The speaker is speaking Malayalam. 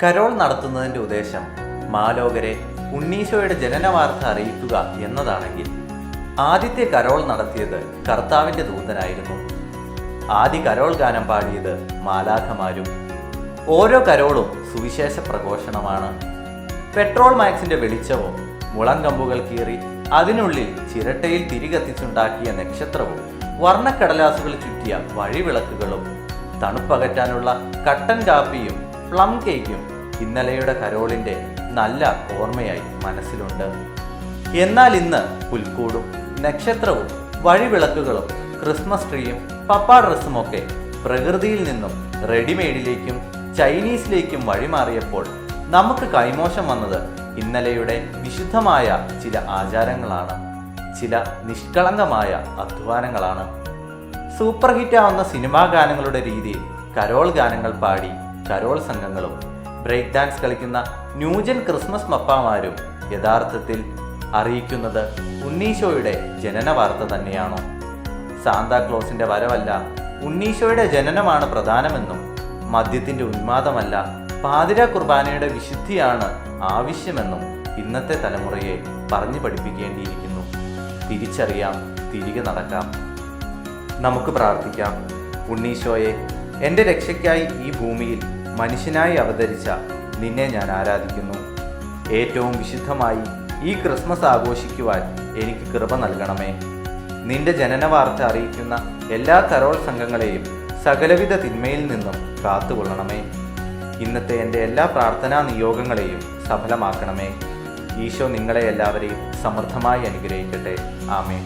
കരോൾ നടത്തുന്നതിൻ്റെ ഉദ്ദേശം മാലോകരെ ഉണ്ണീശോയുടെ ജനന വാർത്ത അറിയിക്കുക എന്നതാണെങ്കിൽ ആദ്യത്തെ കരോൾ നടത്തിയത് കർത്താവിൻ്റെ ദൂതനായിരുന്നു. ആദ്യ കരോൾ ഗാനം പാടിയത് മാലാഖമാരും. ഓരോ കരോളും സുവിശേഷ പ്രഘോഷണമാണ്. പെട്രോൾ മാക്സിന്റെ വെളിച്ചവും മുളങ്കമ്പുകൾ കീറി അതിനുള്ളിൽ ചിരട്ടയിൽ തിരികത്തിച്ചുണ്ടാക്കിയ നക്ഷത്രവും വർണ്ണക്കടലാസുകൾ ചുറ്റിയ വഴിവിളക്കുകളും തണുപ്പകറ്റാനുള്ള കട്ടൻ കാപ്പിയും പ്ലം കേക്കും ഇന്നലെയുടെ കരോളിന്റെ നല്ല ഓർമ്മയായി മനസ്സിലുണ്ട്. എന്നാൽ ഇന്ന് പുൽക്കൂടും നക്ഷത്രവും വഴിവിളക്കുകളും ക്രിസ്മസ് ട്രീയും പപ്പ ഡ്രസ്സുമൊക്കെ പ്രകൃതിയിൽ നിന്നും റെഡിമെയ്ഡിലേക്കും ചൈനീസിലേക്കും വഴിമാറിയപ്പോൾ നമുക്ക് കൈമോശം വന്നത് ഇന്നലെയുടെ വിശുദ്ധമായ ചില ആചാരങ്ങളാണ്, ചില നിഷ്കളങ്കമായ അധ്വാനങ്ങളാണ്. സൂപ്പർ ഹിറ്റാവുന്ന സിനിമാ ഗാനങ്ങളുടെ രീതിയിൽ കരോൾ ഗാനങ്ങൾ പാടി കരോൾ സംഘങ്ങളും ബ്രേക്ക് ഡാൻസ് കളിക്കുന്ന ന്യൂജൻ ക്രിസ്മസ് മപ്പാമാരും യഥാർത്ഥത്തിൽ അറിയിക്കുന്നത് ഉണ്ണീശോയുടെ ജനന വാർത്ത തന്നെയാണോ? സാന്താക്ലോസിന്റെ വരവല്ല, ഉണ്ണീശോയുടെ ജനനമാണ് പ്രധാനമെന്നും മദ്യത്തിന്റെ ഉന്മാദമല്ല, പാതിര കുർബാനയുടെ വിശുദ്ധിയാണ് ആവശ്യമെന്നും ഇന്നത്തെ തലമുറയെ പറഞ്ഞു പഠിപ്പിക്കേണ്ടിയിരിക്കുന്നു. തിരിച്ചറിയാം, തിരികെ നടക്കാം. നമുക്ക് പ്രാർത്ഥിക്കാം. ഉണ്ണീശോയെ, എൻ്റെ രക്ഷയ്ക്കായി ഈ ഭൂമിയിൽ മനുഷ്യനായി അവതരിച്ച നിന്നെ ഞാൻ ആരാധിക്കുന്നു. ഏറ്റവും വിശുദ്ധമായി ഈ ക്രിസ്മസ് ആഘോഷിക്കുവാൻ എനിക്ക് കൃപ നൽകണമേ. നിന്റെ ജനന വാർത്ത അറിയിക്കുന്ന എല്ലാ കരോൾ സംഘങ്ങളെയും സകലവിധ തിന്മയിൽ നിന്നും കാത്തുകൊള്ളണമേ. ഇന്നത്തെ എൻ്റെ എല്ലാ പ്രാർത്ഥനാ നിയോഗങ്ങളെയും സഫലമാക്കണമേ. ഈശോ നിങ്ങളെ എല്ലാവരെയും സമൃദ്ധമായി അനുഗ്രഹിക്കട്ടെ. ആമേൻ.